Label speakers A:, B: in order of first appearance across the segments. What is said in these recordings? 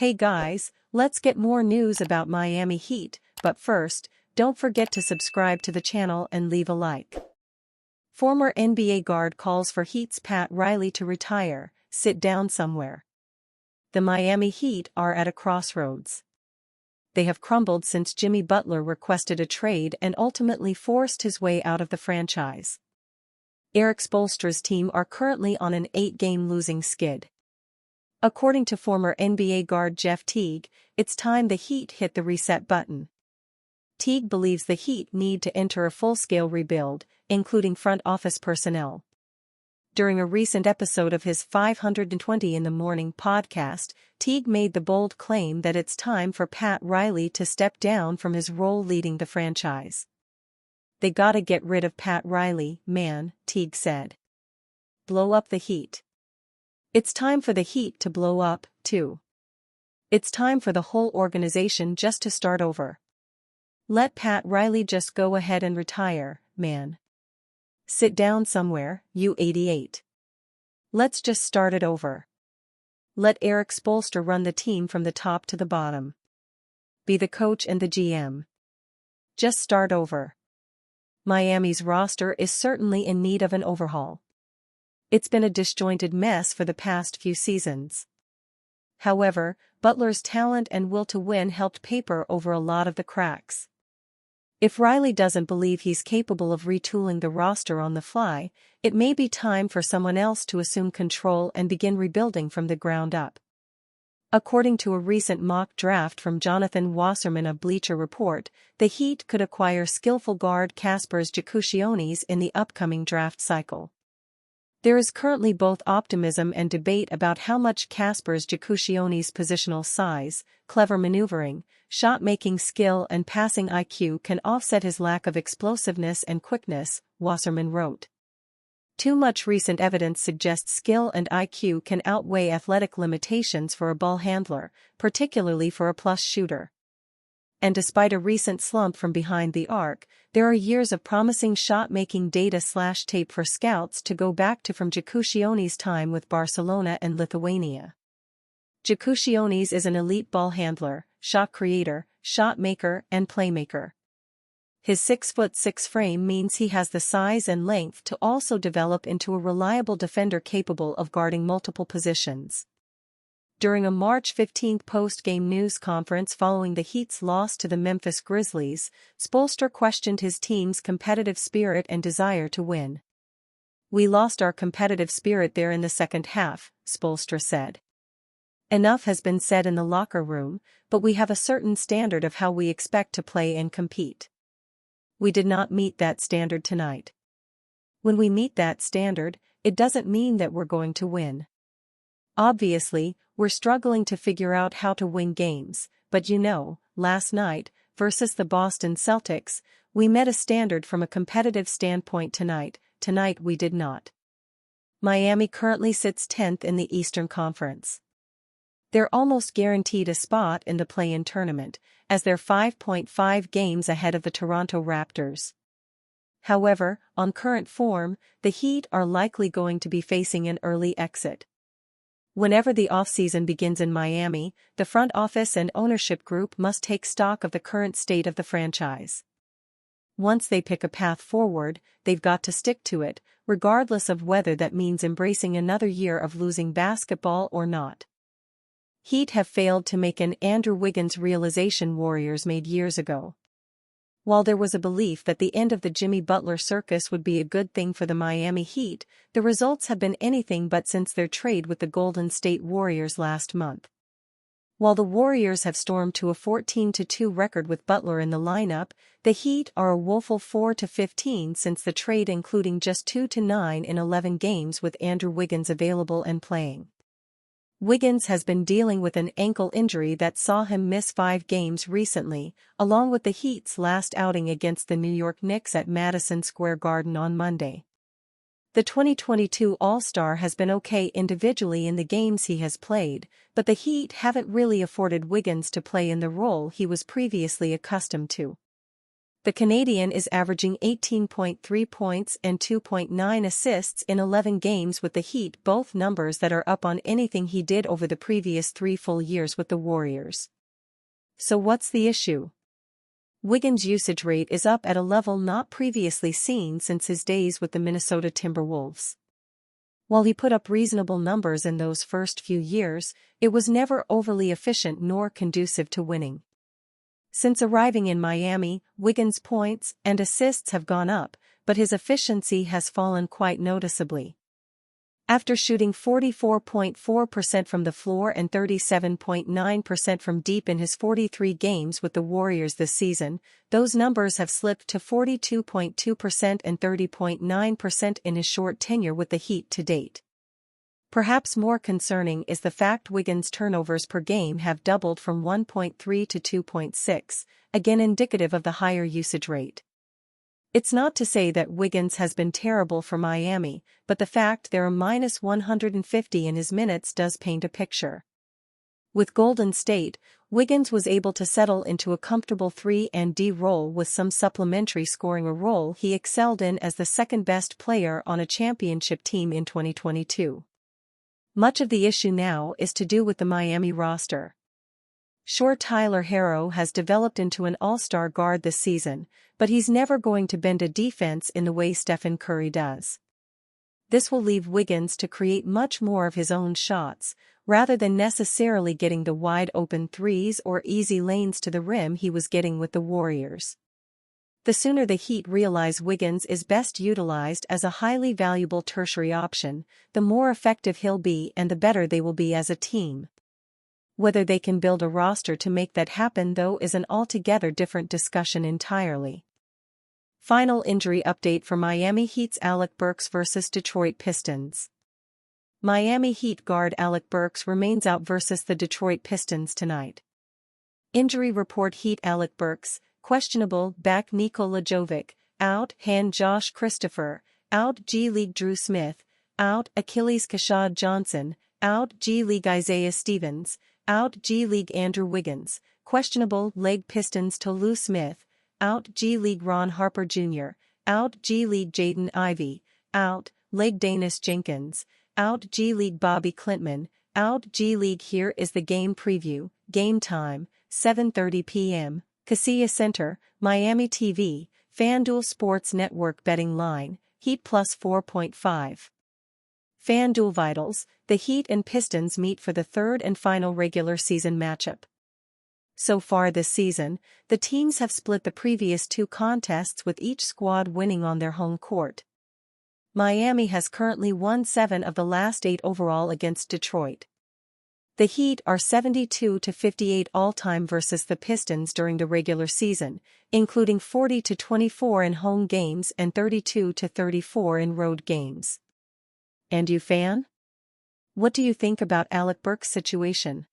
A: Hey guys, let's get more news about Miami Heat, but first, don't forget to subscribe to the channel and leave a like. Former NBA guard calls for Heat's Pat Riley to retire, sit down somewhere. The Miami Heat are at a crossroads. They have crumbled since Jimmy Butler requested a trade and ultimately forced his way out of the franchise. Erik Spoelstra's team are currently on an 8-game losing skid. According to former NBA guard Jeff Teague, it's time the Heat hit the reset button. Teague believes the Heat need to enter a full-scale rebuild, including front office personnel. During a recent episode of his 520 in the Morning podcast, Teague made the bold claim that it's time for Pat Riley to step down from his role leading the franchise. They gotta get rid of Pat Riley, man, Teague said. Blow up the Heat. It's time for the Heat to blow up, too. It's time for the whole organization just to start over. Let Pat Riley just go ahead and retire, man. Sit down somewhere, you 88. Let's just start it over. Let Erik Spoelstra run the team from the top to the bottom. Be the coach and the GM. Just start over. Miami's roster is certainly in need of an overhaul. It's been a disjointed mess for the past few seasons. However, Butler's talent and will to win helped paper over a lot of the cracks. If Riley doesn't believe he's capable of retooling the roster on the fly, it may be time for someone else to assume control and begin rebuilding from the ground up. According to a recent mock draft from Jonathan Wasserman of Bleacher Report, the Heat could acquire skillful guard Kaspars Giacchionis in the upcoming draft cycle. There is currently both optimism and debate about how much Kaspars Giacchionis' positional size, clever maneuvering, shot-making skill and passing IQ can offset his lack of explosiveness and quickness, Wasserman wrote. Too much recent evidence suggests skill and IQ can outweigh athletic limitations for a ball handler, particularly for a plus shooter. And despite a recent slump from behind the arc, there are years of promising shot-making data/tape for scouts to go back to from Giacchionis' time with Barcelona and Lithuania. Giacchionis is an elite ball handler, shot creator, shot maker, and playmaker. His 6'6" frame means he has the size and length to also develop into a reliable defender capable of guarding multiple positions. During a March 15 post-game news conference following the Heat's loss to the Memphis Grizzlies, Spoelstra questioned his team's competitive spirit and desire to win. "We lost our competitive spirit there in the second half," Spoelstra said. "Enough has been said in the locker room, but we have a certain standard of how we expect to play and compete. We did not meet that standard tonight. When we meet that standard, it doesn't mean that we're going to win. Obviously, we're struggling to figure out how to win games, but last night, versus the Boston Celtics, we met a standard from a competitive standpoint tonight we did not." Miami currently sits 10th in the Eastern Conference. They're almost guaranteed a spot in the play-in tournament, as they're 5.5 games ahead of the Toronto Raptors. However, on current form, the Heat are likely going to be facing an early exit. Whenever the offseason begins in Miami, the front office and ownership group must take stock of the current state of the franchise. Once they pick a path forward, they've got to stick to it, regardless of whether that means embracing another year of losing basketball or not. Heat have failed to make an Andrew Wiggins realization Warriors made years ago. While there was a belief that the end of the Jimmy Butler circus would be a good thing for the Miami Heat, the results have been anything but since their trade with the Golden State Warriors last month. While the Warriors have stormed to a 14-2 record with Butler in the lineup, the Heat are a woeful 4-15 since the trade, including just 2-9 in 11 games with Andrew Wiggins available and playing. Wiggins has been dealing with an ankle injury that saw him miss 5 games recently, along with the Heat's last outing against the New York Knicks at Madison Square Garden on Monday. The 2022 All-Star has been okay individually in the games he has played, but the Heat haven't really afforded Wiggins to play in the role he was previously accustomed to. The Canadian is averaging 18.3 points and 2.9 assists in 11 games with the Heat, both numbers that are up on anything he did over the previous 3 full years with the Warriors. So what's the issue? Wiggins' usage rate is up at a level not previously seen since his days with the Minnesota Timberwolves. While he put up reasonable numbers in those first few years, it was never overly efficient nor conducive to winning. Since arriving in Miami, Wiggins' points and assists have gone up, but his efficiency has fallen quite noticeably. After shooting 44.4% from the floor and 37.9% from deep in his 43 games with the Warriors this season, those numbers have slipped to 42.2% and 30.9% in his short tenure with the Heat to date. Perhaps more concerning is the fact Wiggins' turnovers per game have doubled from 1.3 to 2.6, again indicative of the higher usage rate. It's not to say that Wiggins has been terrible for Miami, but the fact they're minus 150 in his minutes does paint a picture. With Golden State, Wiggins was able to settle into a comfortable 3-and-D role with some supplementary scoring, a role he excelled in as the second-best player on a championship team in 2022. Much of the issue now is to do with the Miami roster. Sure, Tyler Herro has developed into an all-star guard this season, but he's never going to bend a defense in the way Stephen Curry does. This will leave Wiggins to create much more of his own shots, rather than necessarily getting the wide-open threes or easy lanes to the rim he was getting with the Warriors. The sooner the Heat realize Wiggins is best utilized as a highly valuable tertiary option, the more effective he'll be and the better they will be as a team. Whether they can build a roster to make that happen, though, is an altogether different discussion entirely. Final injury update for Miami Heat's Alec Burks versus Detroit Pistons. Miami Heat guard Alec Burks remains out versus the Detroit Pistons tonight. Injury report: Heat Alec Burks, questionable; back Nikola Jovic, out; hand Josh Christopher, out; G League Drew Smith, out; Achilles Kashad Johnson, out; G League Isaiah Stevens, out; G League Andrew Wiggins, questionable; leg Pistons Tolu Smith, out; G League Ron Harper Jr., out; G League Jaden Ivey, out; leg Danis Jenkins, out; G League Bobby Klintman, out; G League. Here is the game preview. Game time, 7:30 p.m., Kaseya Center, Miami TV, FanDuel Sports Network. Betting line, Heat plus 4.5. FanDuel Vitals: the Heat and Pistons meet for the third and final regular season matchup. So far this season, the teams have split the previous 2 contests, with each squad winning on their home court. Miami has currently won 7 of the last 8 overall against Detroit. The Heat are 72-58 all-time versus the Pistons during the regular season, including 40-24 in home games and 32-34 in road games. And you, fan? What do you think about Alec Burks' situation?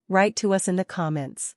A: Write to us in the comments.